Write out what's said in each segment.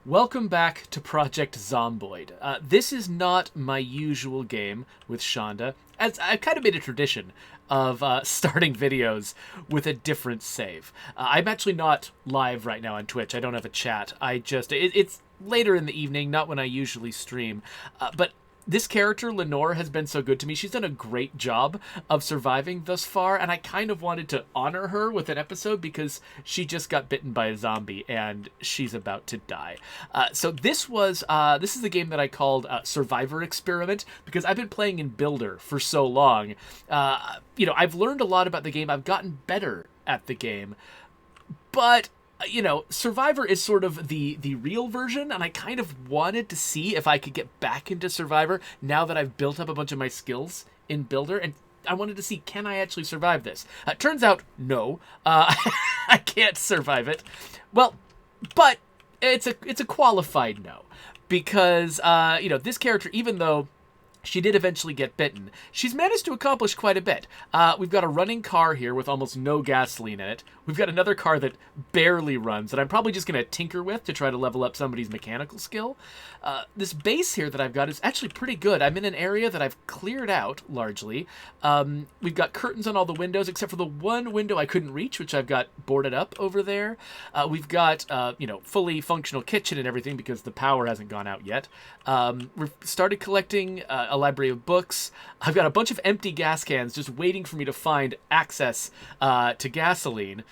Welcome back to Project Zomboid. This is not my usual game with Shonda, as I've kind of made a tradition of starting videos with a different save. I'm actually not live right now on Twitch. I don't have a chat. It's later in the evening, not when I usually stream. But this character, Lenore, has been so good to me. She's done a great job of surviving thus far, and I kind of wanted to honor her with an episode because she just got bitten by a zombie and she's about to die. So this is the game that I called Survivor Experiment because I've been playing in Builder for so long. I've learned a lot about the game. I've gotten better at the game, but Survivor is sort of the real version, and I kind of wanted to see if I could get back into Survivor now that I've built up a bunch of my skills in Builder, and I wanted to see, can I actually survive this? Turns out, no. I can't survive it. Well, but it's a qualified no, because, this character, even though she did eventually get bitten, she's managed to accomplish quite a bit. We've got a running car here with almost no gasoline in it. We've got another car that barely runs that I'm probably just going to tinker with to try to level up somebody's mechanical skill. This base here that I've got is actually pretty good. I'm in an area that I've cleared out, largely. We've got curtains on all the windows, except for the one window I couldn't reach, which I've got boarded up over there. We've got, fully functional kitchen and everything because the power hasn't gone out yet. We've started collecting a library of books. I've got a bunch of empty gas cans just waiting for me to find access to gasoline.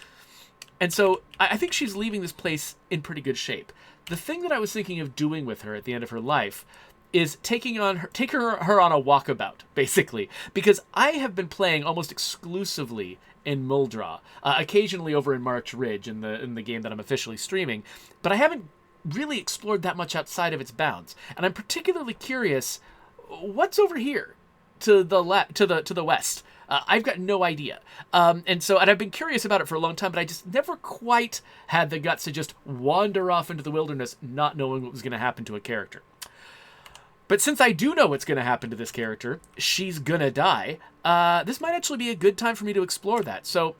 And so I think she's leaving this place in pretty good shape. The thing that I was thinking of doing with her at the end of her life is take her on a walkabout, basically, because I have been playing almost exclusively in Muldra, occasionally over in March Ridge in the game that I'm officially streaming, but I haven't really explored that much outside of its bounds. And I'm particularly curious, what's over here to the west? I've got no idea. And I've been curious about it for a long time, but I just never quite had the guts to just wander off into the wilderness not knowing what was going to happen to a character. But since I do know what's going to happen to this character, she's going to die, this might actually be a good time for me to explore that. So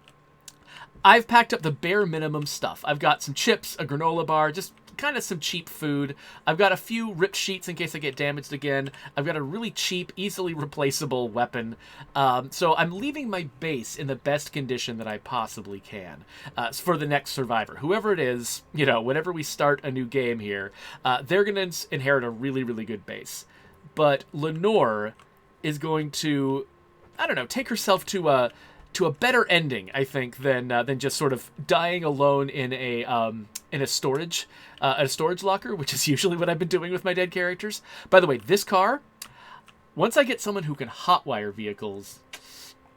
I've packed up the bare minimum stuff. I've got some chips, a granola bar, just kind of some cheap food. I've got a few ripped sheets in case I get damaged again. I've got a really cheap, easily replaceable weapon. So I'm leaving my base in the best condition that I possibly can for the next survivor. Whoever it is, whenever we start a new game here, they're going to inherit a really, really good base. But Lenore is going to, take herself to a better ending, I think, than just sort of dying alone in a storage locker, which is usually what I've been doing with my dead characters. By the way, this car, once I get someone who can hotwire vehicles,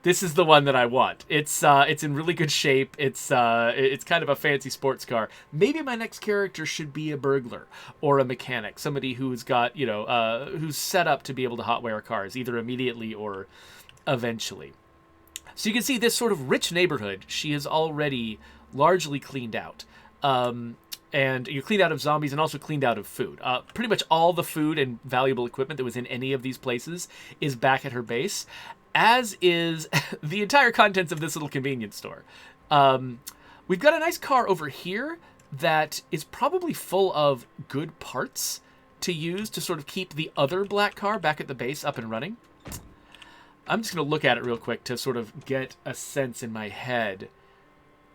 this is the one that I want. It's in really good shape. It's kind of a fancy sports car. Maybe my next character should be a burglar or a mechanic, somebody who's got who's set up to be able to hotwire cars either immediately or eventually. So you can see this sort of rich neighborhood she has already largely cleaned out. And you cleaned out of zombies and also cleaned out of food. Pretty much all the food and valuable equipment that was in any of these places is back at her base, as is the entire contents of this little convenience store. We've got a nice car over here that is probably full of good parts to use to sort of keep the other black car back at the base up and running. I'm just going to look at it real quick to sort of get a sense in my head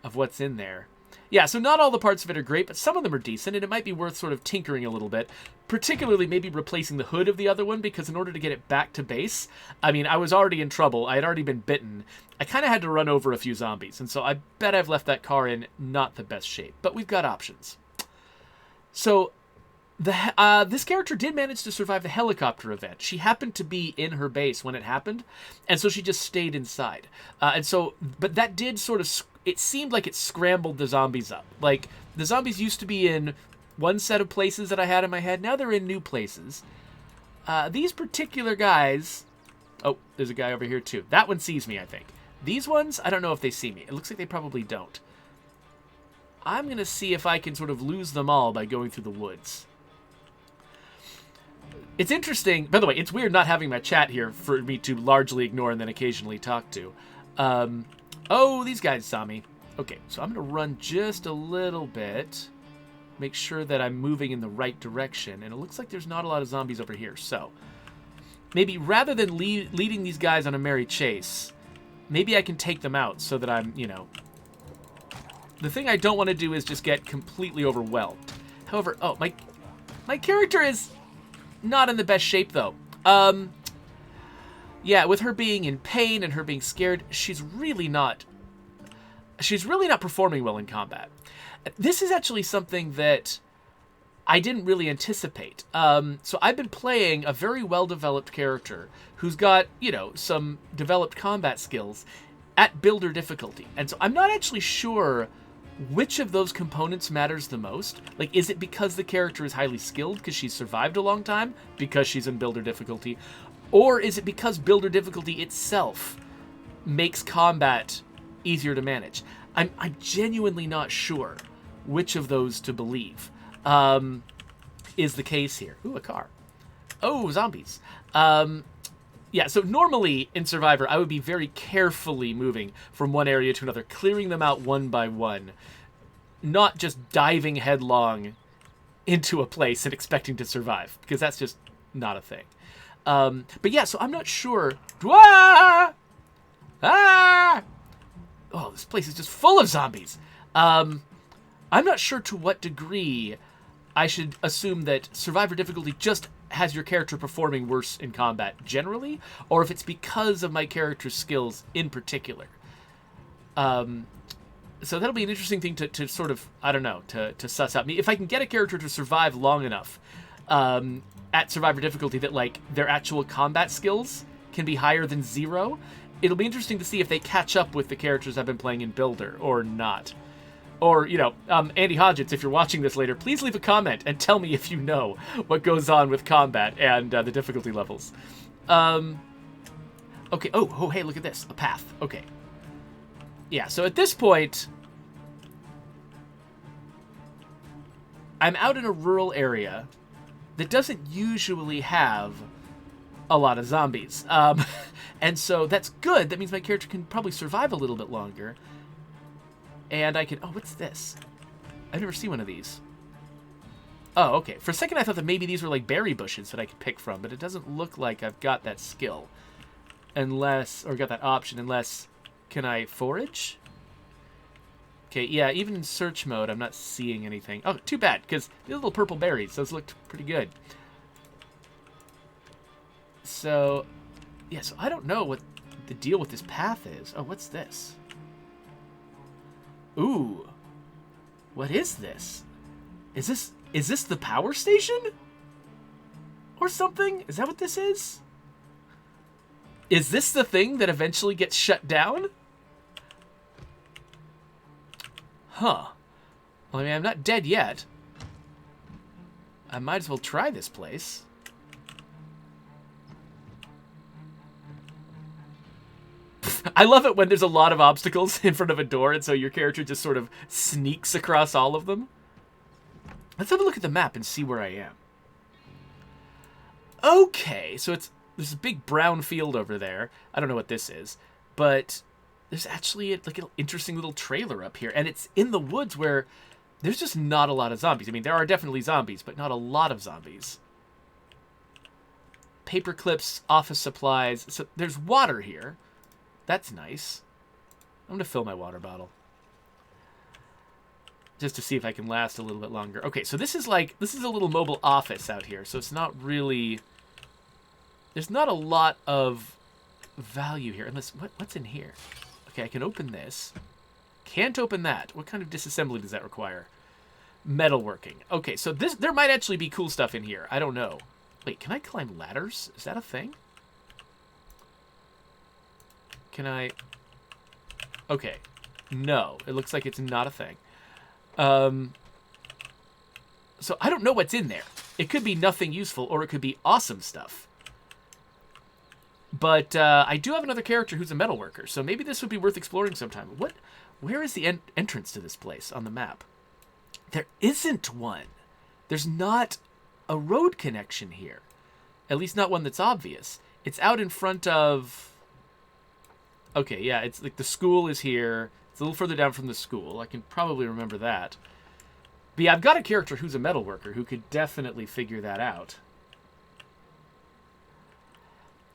of what's in there. Yeah, so not all the parts of it are great, but some of them are decent, and it might be worth sort of tinkering a little bit, particularly maybe replacing the hood of the other one, because in order to get it back to base, I was already in trouble. I had already been bitten. I kind of had to run over a few zombies, and so I bet I've left that car in not the best shape, but we've got options. So this character did manage to survive the helicopter event. She happened to be in her base when it happened, and so she just stayed inside. But that did sort of, it seemed like it scrambled the zombies up. Like, the zombies used to be in one set of places that I had in my head. Now they're in new places. These particular guys, oh, there's a guy over here too. That one sees me, I think. These ones, I don't know if they see me. It looks like they probably don't. I'm going to see if I can sort of lose them all by going through the woods. It's interesting. By the way, it's weird not having my chat here for me to largely ignore and then occasionally talk to. Oh, these guys saw me. Okay, so I'm going to run just a little bit. make sure that I'm moving in the right direction. And it looks like there's not a lot of zombies over here. So maybe rather than leading these guys on a merry chase, maybe I can take them out so that I'm, you know... The thing I don't want to do is just get completely overwhelmed. However, oh, my character is not in the best shape, though. Yeah, with her being in pain and her being scared, she's really not performing well in combat. This is actually something that I didn't really anticipate. So I've been playing a very well-developed character who's got, you know, some developed combat skills at builder difficulty. And so I'm not actually sure which of those components matters the most. Like, is it because the character is highly skilled because she's survived a long time because she's in builder difficulty? Or is it because builder difficulty itself makes combat easier to manage? I'm genuinely not sure which of those to believe is the case here. Ooh, a car. Oh, zombies. Yeah, so normally in Survivor, I would be very carefully moving from one area to another, clearing them out one by one, not just diving headlong into a place and expecting to survive, because that's just not a thing. But yeah, so I'm not sure. Ah! Ah! Oh, this place is just full of zombies. I'm not sure to what degree I should assume that Survivor difficulty just has your character performing worse in combat generally, or if it's because of my character's skills in particular. So that'll be an interesting thing to sort of, I don't know, to suss out. If I can get a character to survive long enough at Survivor difficulty that, like, their actual combat skills can be higher than 0, it'll be interesting to see if they catch up with the characters I've been playing in Builder or not. Or, you know, Andy Hodgetts, if you're watching this later, please leave a comment and tell me if you know what goes on with combat and the difficulty levels. Okay, oh, hey, look at this. A path. Okay. Yeah, so at this point, I'm out in a rural area that doesn't usually have a lot of zombies. And so that's good. That means my character can probably survive a little bit longer. And I can... Oh, what's this? I've never seen one of these. Oh, okay. For a second, I thought that maybe these were like berry bushes that I could pick from, but it doesn't look like I've got that skill. Unless... Or got that option, unless... Can I forage? Okay, yeah, even in search mode, I'm not seeing anything. Oh, too bad, because the little purple berries, those looked pretty good. So... Yeah, so I don't know what the deal with this path is. Oh, what's this? Ooh, what is this? Is this the power station? Or something? Is that what this is? Is this the thing that eventually gets shut down? Huh. Well, I mean, I'm not dead yet. I might as well try this place. I love it when there's a lot of obstacles in front of a door, and so your character just sort of sneaks across all of them. Let's have a look at the map and see where I am. Okay, so there's a big brown field over there. I don't know what this is, but there's actually like an interesting little trailer up here, and it's in the woods where there's just not a lot of zombies. I mean, there are definitely zombies, but not a lot of zombies. Paper clips, office supplies. So there's water here. That's nice. I'm going to fill my water bottle. Just to see if I can last a little bit longer. Okay, so this is a little mobile office out here. So it's not really... There's not a lot of value here. Unless... What's in here? Okay, I can open this. Can't open that. What kind of disassembly does that require? Metalworking. Okay, so there might actually be cool stuff in here. I don't know. Wait, can I climb ladders? Is that a thing? Can I... Okay. No. It looks like it's not a thing. So I don't know what's in there. It could be nothing useful, or it could be awesome stuff. But I do have another character who's a metalworker, so maybe this would be worth exploring sometime. Where is the entrance to this place on the map? There isn't one. There's not a road connection here. At least not one that's obvious. It's out in front of... Okay, yeah, it's like the school is here. It's a little further down from the school. I can probably remember that. But yeah, I've got a character who's a metal worker who could definitely figure that out.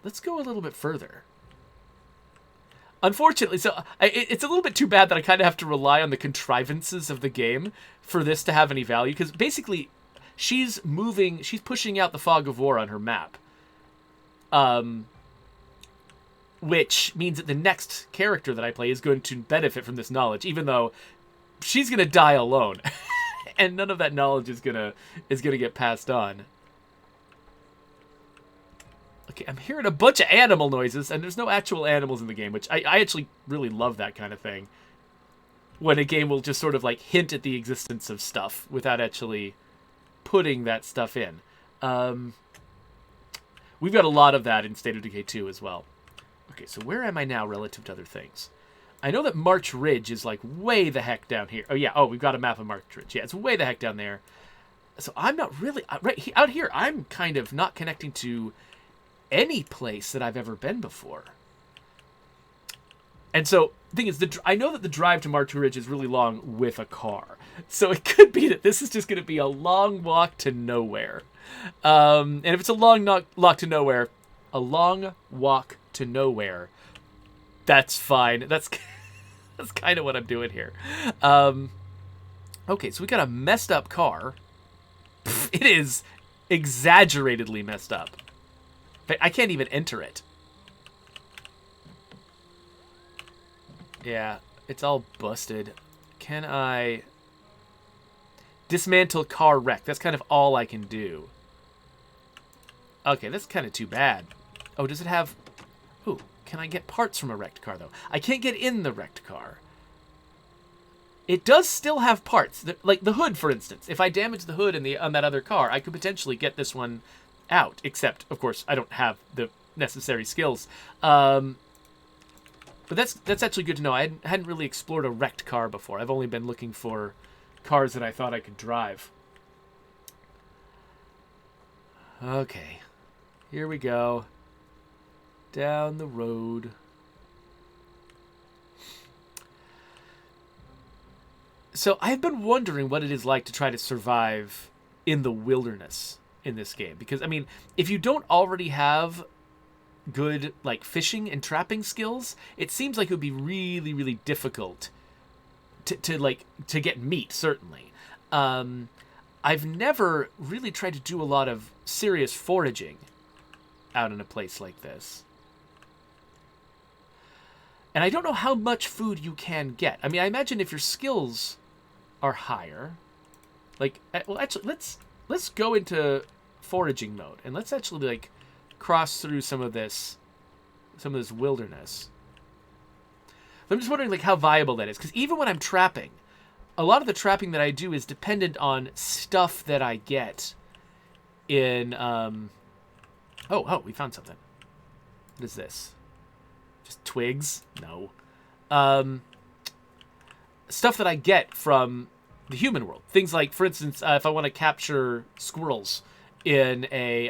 Let's go a little bit further. Unfortunately, so it's a little bit too bad that I kind of have to rely on the contrivances of the game for this to have any value. Because basically, she's pushing out the fog of war on her map. Which means that the next character that I play is going to benefit from this knowledge, even though she's going to die alone. And none of that knowledge is gonna get passed on. Okay, I'm hearing a bunch of animal noises, and there's no actual animals in the game, which I actually really love that kind of thing. When a game will just sort of like hint at the existence of stuff without actually putting that stuff in. We've got a lot of that in State of Decay 2 as well. Okay, so where am I now relative to other things? I know that March Ridge is like way the heck down here. Oh yeah, we've got a map of March Ridge. Yeah, it's way the heck down there. So I'm not really... out here, I'm kind of not connecting to any place that I've ever been before. And so, the thing is, I know that the drive to March Ridge is really long with a car. So it could be that this is just going to be a long walk to nowhere. And if it's a long walk to nowhere, that's fine. That's kind of what I'm doing here. Okay, so we got a messed up car. It is exaggeratedly messed up. I can't even enter it. Yeah, it's all busted. Can I... dismantle car wreck? That's kind of all I can do. Okay, that's kind of too bad. Oh, does it have... Ooh, can I get parts from a wrecked car, though? I can't get in the wrecked car. It does still have parts. Like the hood, for instance. If I damage the hood on that other car, I could potentially get this one out. Except, of course, I don't have the necessary skills. But that's actually good to know. I hadn't really explored a wrecked car before. I've only been looking for cars that I thought I could drive. Okay. Here we go. Down the road. So I've been wondering what it is like to try to survive in the wilderness in this game. Because, I mean, if you don't already have good, like, fishing and trapping skills, it seems like it would be really, really difficult to get meat, certainly. I've never really tried to do a lot of serious foraging out in a place like this. And I don't know how much food you can get. I mean, I imagine if your skills are higher, like, well, actually, let's go into foraging mode and let's actually like cross through some of this wilderness. I'm just wondering like how viable that is, because even when I'm trapping, a lot of the trapping that I do is dependent on stuff that I get in. Oh, we found something. What is this? Just twigs? No. Stuff that I get from the human world. Things like, for instance, if I want to capture squirrels in a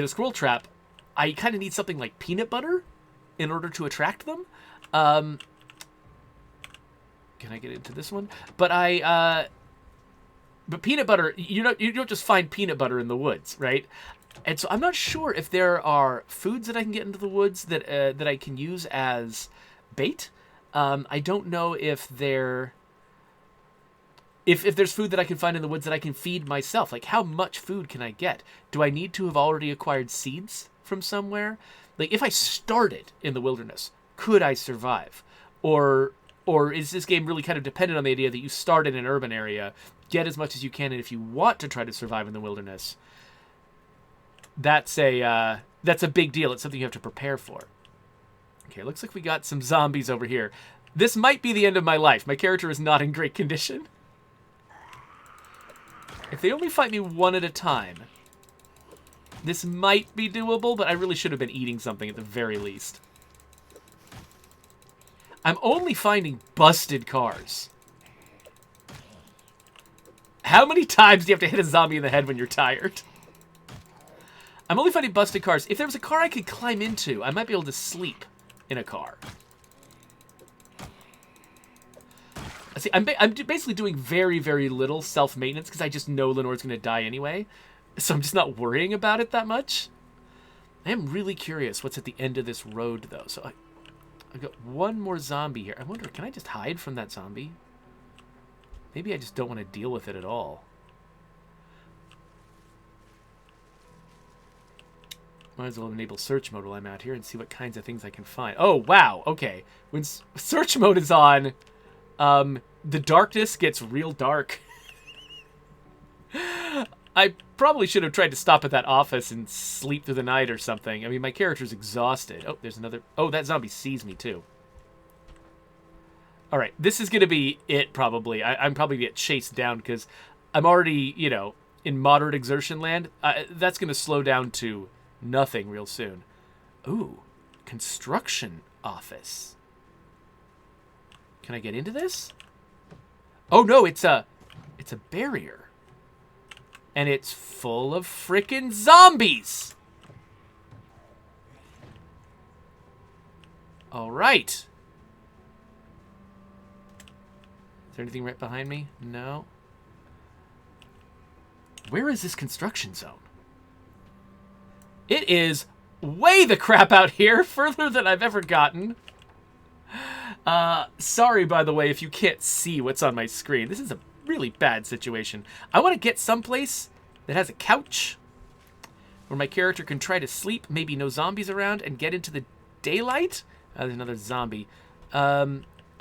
squirrel trap, I kind of need something like peanut butter in order to attract them. Can I get into this one? But but peanut butter, you don't just find peanut butter in the woods, right? And so I'm not sure if there are foods that I can get into the woods that I can use as bait. I don't know if there's food that I can find in the woods that I can feed myself. Like, how much food can I get? Do I need to have already acquired seeds from somewhere? Like, if I started in the wilderness, could I survive? Or is this game really kind of dependent on the idea that you start in an urban area, get as much as you can, and if you want to try to survive in the wilderness, that's a big deal. It's something you have to prepare for. Okay, looks like we got some zombies over here. This might be the end of my life. My character is not in great condition. If they only fight me one at a time, this might be doable, but I really should have been eating something at the very least. I'm only finding busted cars. How many times do you have to hit a zombie in the head when you're tired? I'm only finding busted cars. If there was a car I could climb into, I might be able to sleep in a car. See, I'm basically doing very, very little self-maintenance because I just know Lenore's going to die anyway. So I'm just not worrying about it that much. I am really curious what's at the end of this road, though. So I've got one more zombie here. I wonder, can I just hide from that zombie? Maybe I just don't want to deal with it at all. Might as well enable search mode while I'm out here and see what kinds of things I can find. Oh, wow. Okay. When search mode is on, the darkness gets real dark. I probably should have tried to stop at that office and sleep through the night or something. I mean, my character's exhausted. Oh, there's another... Oh, that zombie sees me, too. All right. This is going to be it, probably. I'm probably going to get chased down because I'm already, you know, in moderate exertion land. That's going to slow down to... nothing real soon. Ooh, construction office. Can I get into this? Oh no, it's a barrier. And it's full of frickin' zombies. All right. Is there anything right behind me? No. Where is this construction zone? It is way the crap out here, further than I've ever gotten. Sorry, by the way, if you can't see what's on my screen. This is a really bad situation. I want to get someplace that has a couch where my character can try to sleep, maybe no zombies around, and get into the daylight. There's another zombie. I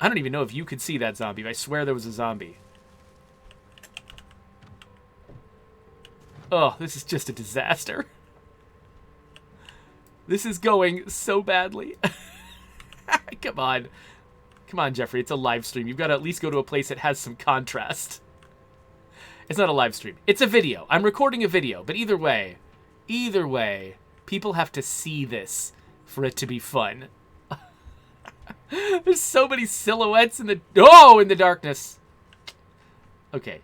don't even know if you could see that zombie, but I swear there was a zombie. Oh, this is just a disaster. This is going so badly. Come on. Come on, Jeffrey. It's a live stream. You've got to at least go to a place that has some contrast. It's not a live stream. It's a video. I'm recording a video. But either way, people have to see this for it to be fun. There's so many silhouettes in the... Oh, in the darkness. Okay.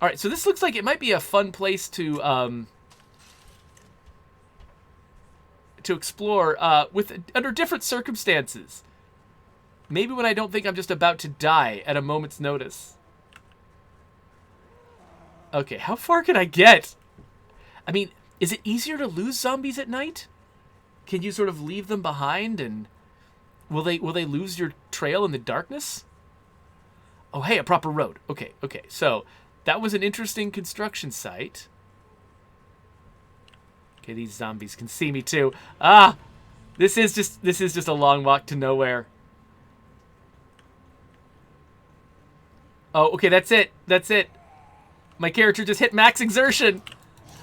All right, so this looks like it might be a fun place to explore under different circumstances. Maybe when I don't think I'm just about to die at a moment's notice. Okay, how far can I get? I mean, is it easier to lose zombies at night? Can you sort of leave them behind and will they lose your trail in the darkness? Oh, hey, a proper road. Okay. So, that was an interesting construction site. Okay, these zombies can see me too. Ah! This is just a long walk to nowhere. Oh, okay, that's it. That's it. My character just hit max exertion.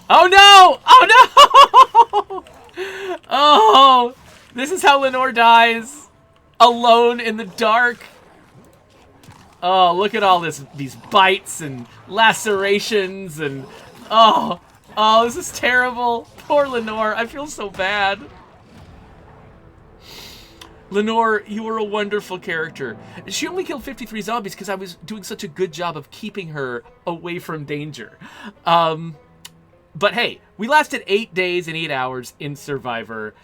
Oh no! Oh no! Oh! This is how Lenore dies. Alone in the dark. Oh, look at all these bites and lacerations and... Oh, this is terrible. Poor Lenore. I feel so bad. Lenore, you were a wonderful character. She only killed 53 zombies because I was doing such a good job of keeping her away from danger. But hey, we lasted 8 days and 8 hours in Survivor.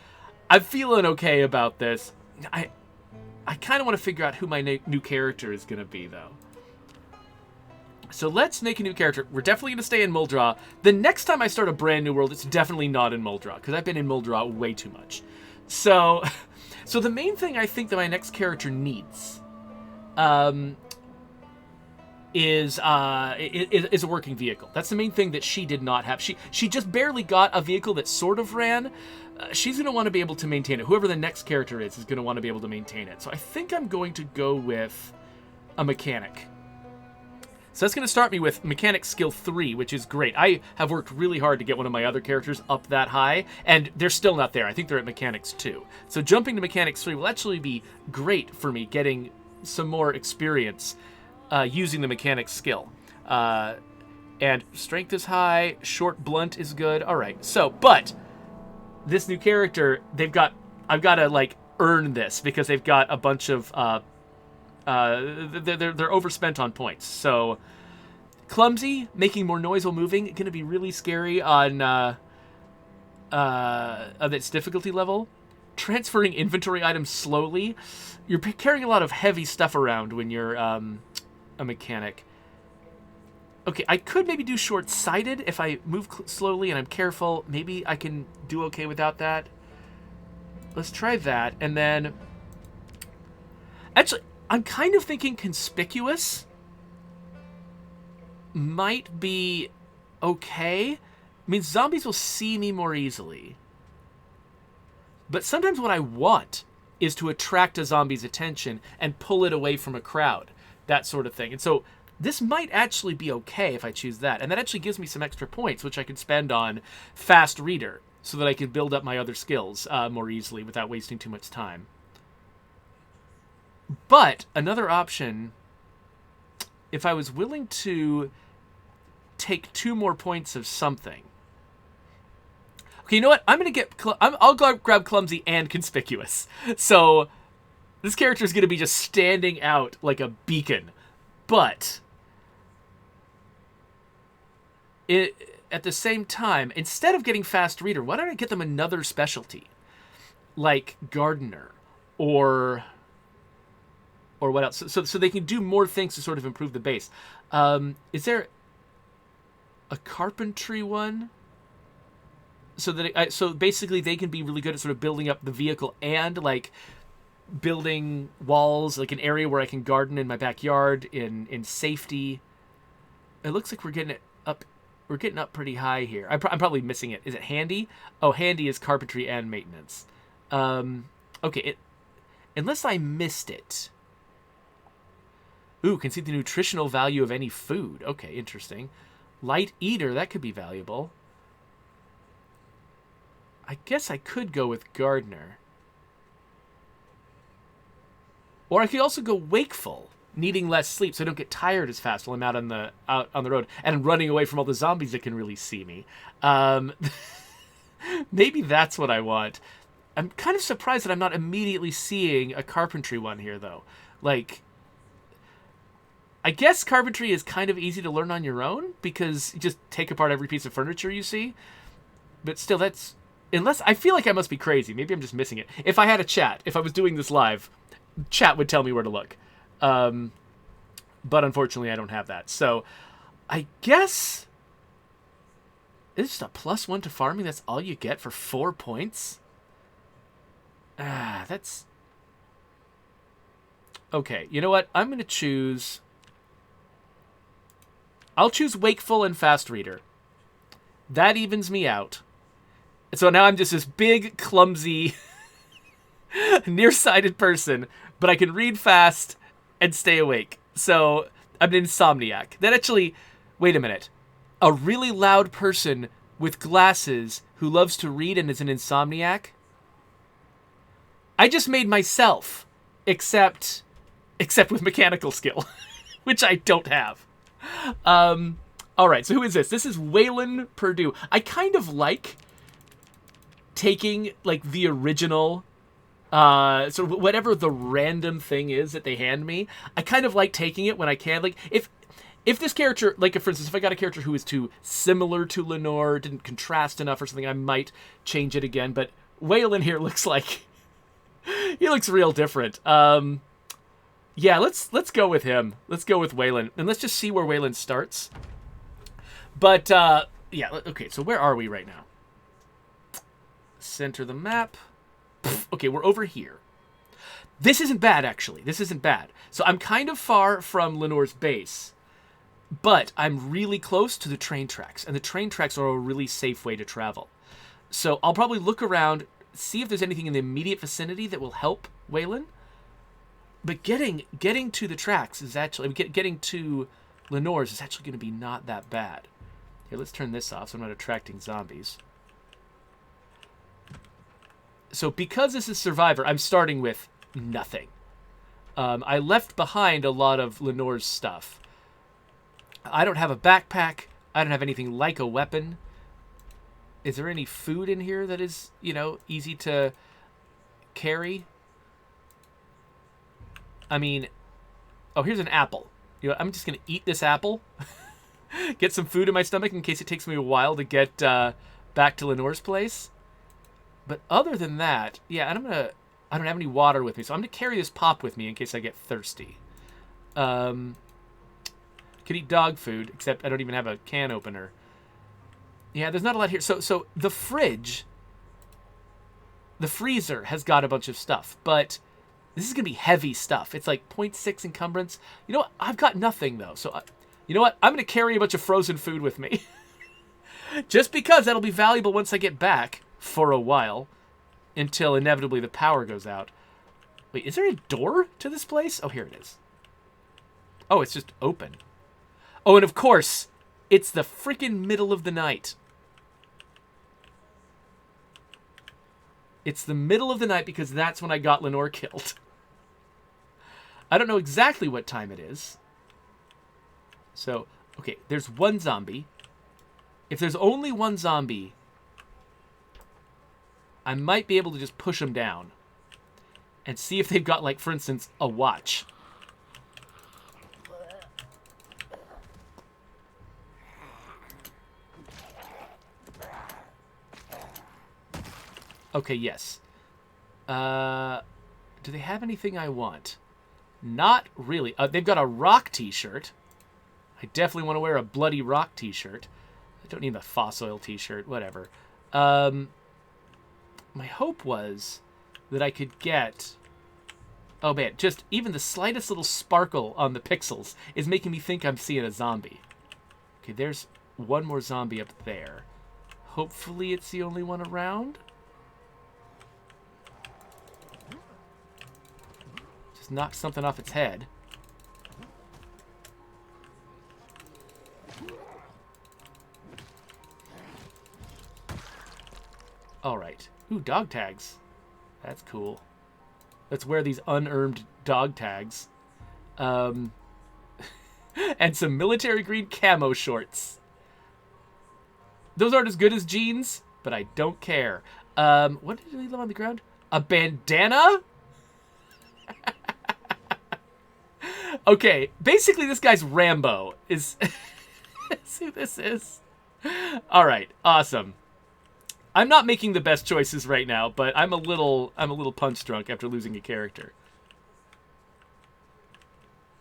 I'm feeling okay about this. I kind of want to figure out who my new character is going to be, though. So let's make a new character. We're definitely going to stay in Muldra. The next time I start a brand new world, it's definitely not in Muldra, because I've been in Muldra way too much. So the main thing I think that my next character needs is a working vehicle. That's the main thing that she did not have. She just barely got a vehicle that sort of ran. She's going to want to be able to maintain it. Whoever the next character is going to want to be able to maintain it. So I think I'm going to go with a mechanic. So that's going to start me with mechanic skill 3, which is great. I have worked really hard to get one of my other characters up that high, and they're still not there. I think they're at mechanics 2. So jumping to mechanics 3 will actually be great for me getting some more experience using the mechanic skill. And strength is high, short blunt is good. All right, so, but this new character, I've got to, like, earn this because they've got a bunch of, they're overspent on points. So, clumsy, making more noise while moving, going to be really scary on its difficulty level. transferring inventory items slowly. You're carrying a lot of heavy stuff around when you're a mechanic. Okay, I could maybe do short-sighted if I move slowly and I'm careful. Maybe I can do okay without that. Let's try that. And then... Actually, I'm kind of thinking conspicuous might be okay. I mean, zombies will see me more easily. But sometimes what I want is to attract a zombie's attention and pull it away from a crowd. That sort of thing. And so this might actually be okay if I choose that. And that actually gives me some extra points, which I can spend on fast reader so that I can build up my other skills more easily without wasting too much time. But another option, if I was willing to take 2 more points of something. Okay, you know what? I'm going to get... I'll grab clumsy and conspicuous. So this character is going to be just standing out like a beacon. But at the same time, instead of getting fast reader, why don't I get them another specialty? Like gardener or what else? So they can do more things to sort of improve the base. Is there a carpentry one? So basically they can be really good at sort of building up the vehicle and like building walls, like an area where I can garden in my backyard in safety. It looks like we're getting it up. We're getting up pretty high here. I'm probably missing it. Is it handy? Oh, handy is carpentry and maintenance. Okay, unless I missed it. Ooh, can see the nutritional value of any food. Okay, interesting. Light eater, that could be valuable. I guess I could go with gardener. Or I could also go wakeful, needing less sleep, so I don't get tired as fast while I'm out on the road and running away from all the zombies that can really see me. Maybe that's what I want. I'm kind of surprised that I'm not immediately seeing a carpentry one here, though. Like, I guess carpentry is kind of easy to learn on your own because you just take apart every piece of furniture you see. But still, that's... Unless... I feel like I must be crazy. Maybe I'm just missing it. If I had a chat, if I was doing this live, chat would tell me where to look. But unfortunately, I don't have that. So, I guess... It's just a +1 to farming. That's all you get for 4 points? That's... Okay, you know what? I'm going to choose... I'll choose Wakeful and Fast Reader. That evens me out. So now I'm just this big, clumsy, nearsighted person, but I can read fast and stay awake. So I'm an insomniac. That actually... Wait a minute. A really loud person with glasses who loves to read and is an insomniac? I just made myself, except with mechanical skill, which I don't have. All right, so who is this? This is Waylon Purdue. I kind of like taking, like, the original, sort of whatever the random thing is that they hand me. I kind of like taking it when I can. Like, if this character, like, for instance, if I got a character who is too similar to Lenore, didn't contrast enough or something, I might change it again. But Waylon here looks like... he looks real different. Yeah, let's go with him. Let's go with Waylon. And let's just see where Waylon starts. But, yeah, okay, so where are we right now? Center the map. Okay, we're over here. This isn't bad, actually. This isn't bad. So I'm kind of far from Lenore's base, but I'm really close to the train tracks, and the train tracks are a really safe way to travel. So I'll probably look around, see if there's anything in the immediate vicinity that will help Waylon. But getting to the tracks is actually... Getting to Lenore's is actually going to be not that bad. Here, let's turn this off so I'm not attracting zombies. So because this is Survivor, I'm starting with nothing. I left behind a lot of Lenore's stuff. I don't have a backpack. I don't have anything like a weapon. Is there any food in here that is, you know, easy to carry? I mean, oh, here's an apple. You know, I'm just going to eat this apple. Get some food in my stomach in case it takes me a while to get back to Lenore's place. But other than that, yeah, and I don't have any water with me, so I'm gonna carry this pop with me in case I get thirsty. Could eat dog food, except I don't even have a can opener. Yeah, there's not a lot here. So the fridge, the freezer has got a bunch of stuff, but this is gonna be heavy stuff. It's like 0.6 encumbrance. You know what? I've got nothing though, so you know what? I'm gonna carry a bunch of frozen food with me, just because that'll be valuable once I get back for a while, until inevitably the power goes out. Wait, is there a door to this place? Oh, here it is. Oh, it's just open. Oh, and of course, it's the freaking middle of the night. It's the middle of the night because that's when I got Lenore killed. I don't know exactly what time it is. So, okay, there's one zombie. If there's only one zombie, I might be able to just push them down and see if they've got, like, for instance, a watch. Okay, yes. Do they have anything I want? Not really. They've got a rock t-shirt. I definitely want to wear a bloody rock t-shirt. I don't need a fossil t-shirt, whatever. My hope was that I could get... Oh man, just even the slightest little sparkle on the pixels is making me think I'm seeing a zombie. Okay, there's one more zombie up there. Hopefully it's the only one around. Just knock something off its head. Alright. Ooh, dog tags. That's cool. Let's wear these unearned dog tags. And some military green camo shorts. Those aren't as good as jeans, but I don't care. What did he leave on the ground? A bandana? Okay, basically this guy's Rambo. Is see who this is? Alright, awesome. I'm not making the best choices right now, but I'm a little punch drunk after losing a character.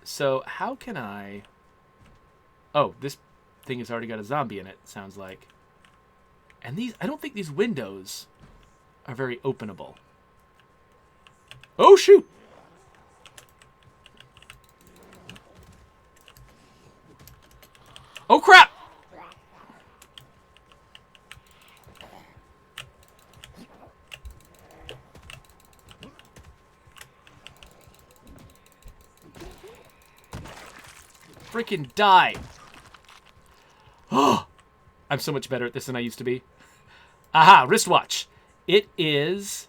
So how can I... Oh, this thing has already got a zombie in it, sounds like. And these, I don't think these windows are very openable. Oh, shoot! Oh, crap! Freaking die. Oh, I'm so much better at this than I used to be. Aha, wristwatch. It is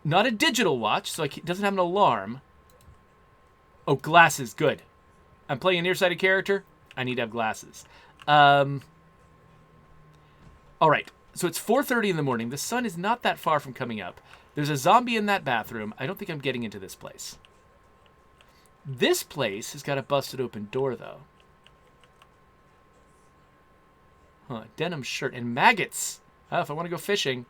not a digital watch, so it doesn't have an alarm. Oh, glasses, good. I'm playing a nearsighted character. I need to have glasses. All right, so it's 4:30 in the morning. The sun is not that far from coming up. There's a zombie in that bathroom. I don't think I'm getting into this place. This place has got a busted open door, though. Huh, denim shirt and maggots. Oh, if I want to go fishing.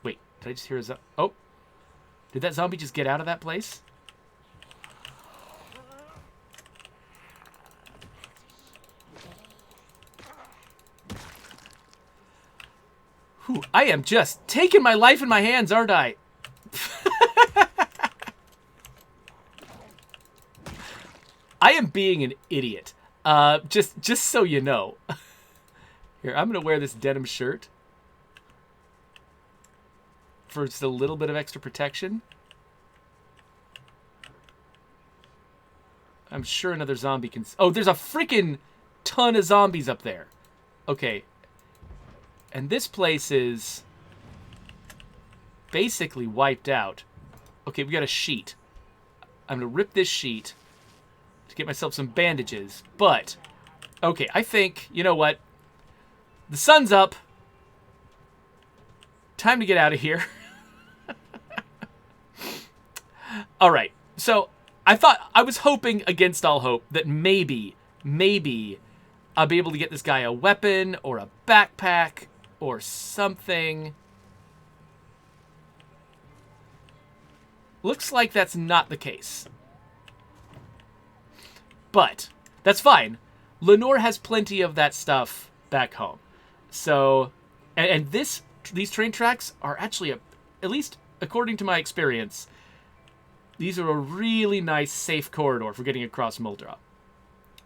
Wait, did I just hear a zombie? Oh, did that zombie just get out of that place? Whew, I am just taking my life in my hands, aren't I? I am being an idiot. Just so you know. Here, I'm gonna wear this denim shirt for just a little bit of extra protection. I'm sure another zombie can... Oh, there's a freaking ton of zombies up there. Okay. And this place is basically wiped out. Okay, we got a sheet. I'm gonna rip this sheet to get myself some bandages, but okay, I think, you know what? The sun's up. Time to get out of here. All right, so I was hoping against all hope that maybe I'll be able to get this guy a weapon or a backpack or something. Looks like that's not the case. But that's fine. Lenore has plenty of that stuff back home. So, and these train tracks are actually, at least according to my experience, these are a really nice, safe corridor for getting across Muldrop.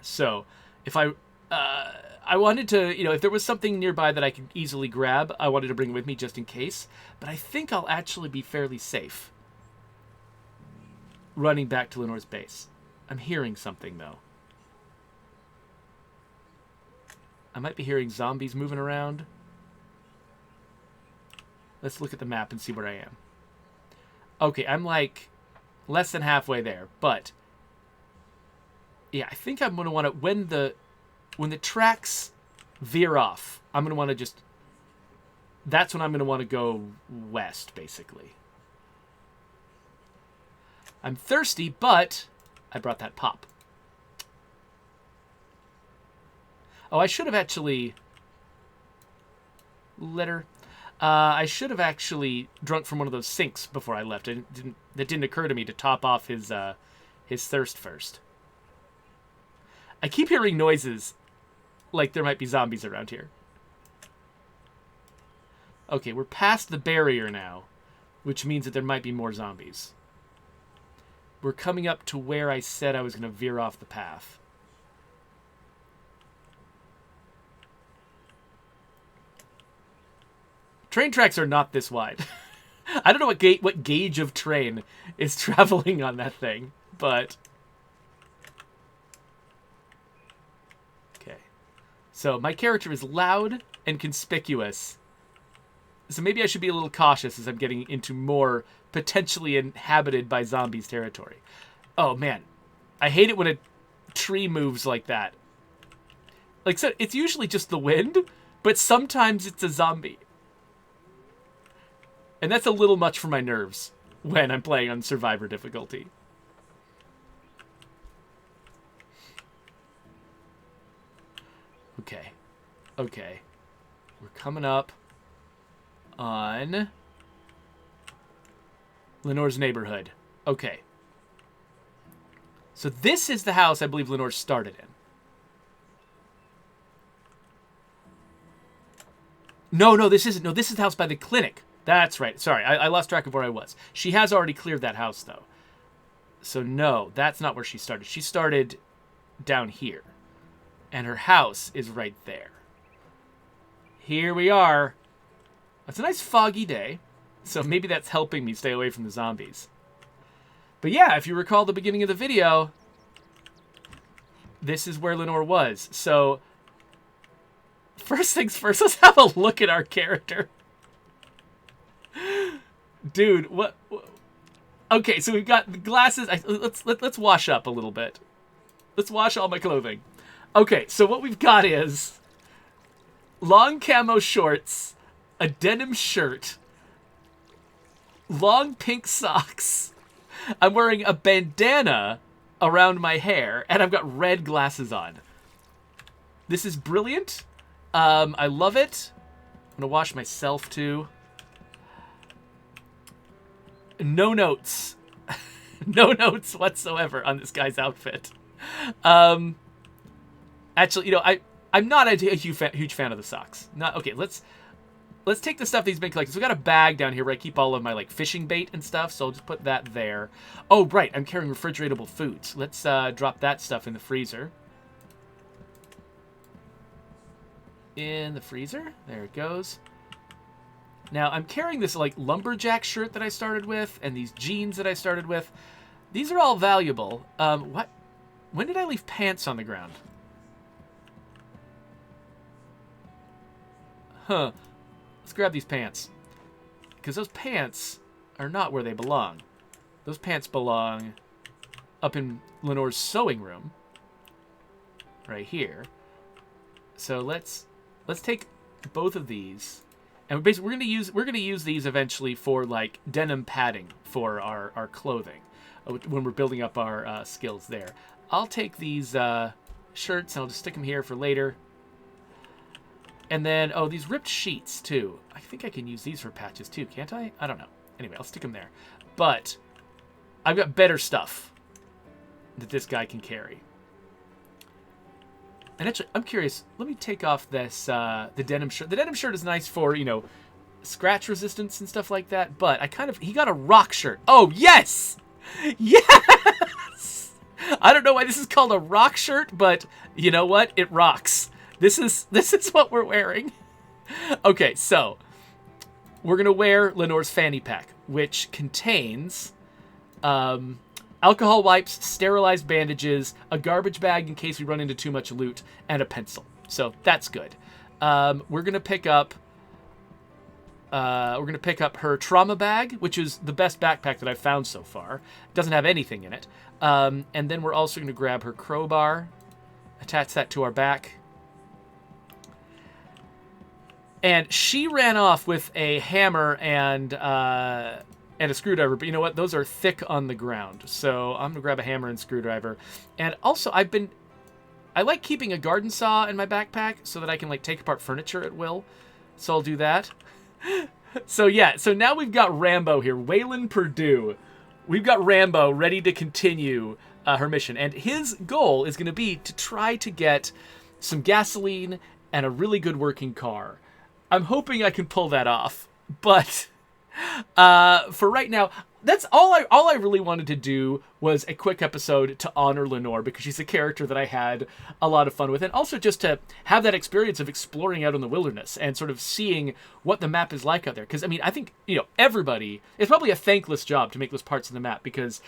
So, if I wanted to, if there was something nearby that I could easily grab, I wanted to bring it with me just in case. But I think I'll actually be fairly safe running back to Lenore's base. I'm hearing something, though. I might be hearing zombies moving around. Let's look at the map and see where I am. Okay, I'm like less than halfway there, but yeah, I think I'm going to want to, when the tracks veer off, I'm going to want to just, that's when I'm going to want to go west, basically. I'm thirsty, but I brought that pop. Oh, I should have actually I should have actually drunk from one of those sinks before I left. It didn't occur to me to top off his thirst first. I keep hearing noises like there might be zombies around here. Okay, we're past the barrier now, which means that there might be more zombies. We're coming up to where I said I was going to veer off the path. Train tracks are not this wide. I don't know what gauge of train is traveling on that thing, but... Okay. So my character is loud and conspicuous. So maybe I should be a little cautious as I'm getting into more potentially inhabited by zombies territory. Oh, man. I hate it when a tree moves like that. Like, so it's usually just the wind, but sometimes it's a zombie. And that's a little much for my nerves when I'm playing on Survivor difficulty. Okay. Okay. We're coming up on Lenore's neighborhood. Okay. So this is the house I believe Lenore started in. No, this isn't. No, this is the house by the clinic. That's right. Sorry, I lost track of where I was. She has already cleared that house, though. So no, that's not where she started. She started down here. And her house is right there. Here we are. It's a nice foggy day. So maybe that's helping me stay away from the zombies. But yeah, if you recall the beginning of the video, this is where Lenore was. So first things first, let's have a look at our character. Dude, what? Okay, so we've got the glasses. Let's wash up a little bit. Let's wash all my clothing. Okay, so what we've got is long camo shorts, a denim shirt, long pink socks. I'm wearing a bandana around my hair, and I've got red glasses on. This is brilliant. I love it. I'm gonna wash myself too. No notes. No notes whatsoever on this guy's outfit. Actually, I'm not a huge fan of the socks. Okay, let's take the stuff that he's been collecting. So we got a bag down here where I keep all of my like fishing bait and stuff. So I'll just put that there. Oh, right, I'm carrying refrigeratable foods. Let's drop that stuff in the freezer. In the freezer. There it goes. Now, I'm carrying this, like, lumberjack shirt that I started with, and these jeans that I started with. These are all valuable. What? When did I leave pants on the ground? Huh. Let's grab these pants. Because those pants are not where they belong. Those pants belong up in Lenore's sewing room. Right here. So let's take both of these. And basically, we're gonna use these eventually for like denim padding for our clothing when we're building up our skills there. I'll take these shirts and I'll just stick them here for later. And then these ripped sheets too. I think I can use these for patches too, can't I? I don't know. Anyway, I'll stick them there. But I've got better stuff that this guy can carry. And actually, I'm curious. Let me take off this the denim shirt. The denim shirt is nice for, you know, scratch resistance and stuff like that. But he got a rock shirt. Oh, yes! Yes! I don't know why this is called a rock shirt, but you know what? It rocks. This is what we're wearing. Okay, so we're going to wear Lenore's fanny pack, which contains alcohol wipes, sterilized bandages, a garbage bag in case we run into too much loot, and a pencil. So that's good. We're going to pick up her trauma bag, which is the best backpack that I've found so far. It doesn't have anything in it. And then we're also going to grab her crowbar, attach that to our back. And she ran off with a hammer and a screwdriver, but you know what? Those are thick on the ground. So I'm going to grab a hammer and screwdriver. And also, I like keeping a garden saw in my backpack so that I can, like, take apart furniture at will. So I'll do that. So yeah, so now we've got Rambo here, Waylon Purdue. We've got Rambo ready to continue her mission. And his goal is going to be to try to get some gasoline and a really good working car. I'm hoping I can pull that off, but for right now, that's all I really wanted to do was a quick episode to honor Lenore, because she's a character that I had a lot of fun with, and also just to have that experience of exploring out in the wilderness and sort of seeing what the map is like out there. Because, I mean, I think, you know, everybody, it's probably a thankless job to make those parts of the map, because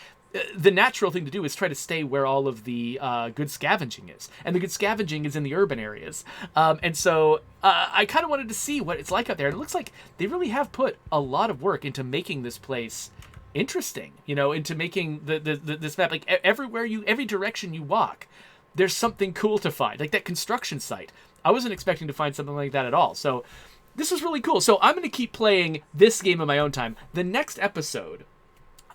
the natural thing to do is try to stay where all of the good scavenging is. And the good scavenging is in the urban areas. And so I kind of wanted to see what it's like out there. And it looks like they really have put a lot of work into making this place interesting, you know, into making this map. Like, every direction you walk, there's something cool to find. Like that construction site. I wasn't expecting to find something like that at all. So this was really cool. So I'm going to keep playing this game in my own time. The next episode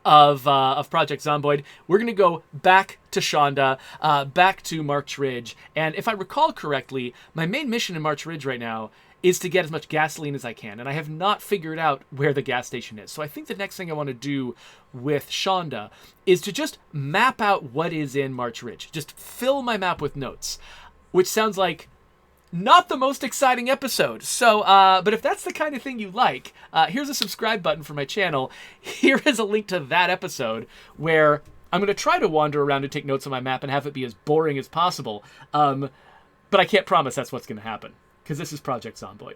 of Project Zomboid, we're going to go back to Shonda, back to March Ridge. And if I recall correctly, my main mission in March Ridge right now is to get as much gasoline as I can. And I have not figured out where the gas station is. So I think the next thing I want to do with Shonda is to just map out what is in March Ridge. Just fill my map with notes, which sounds like not the most exciting episode. So, but if that's the kind of thing you like, here's a subscribe button for my channel. Here is a link to that episode where I'm going to try to wander around and take notes on my map and have it be as boring as possible. But I can't promise that's what's going to happen, because this is Project Zomboid.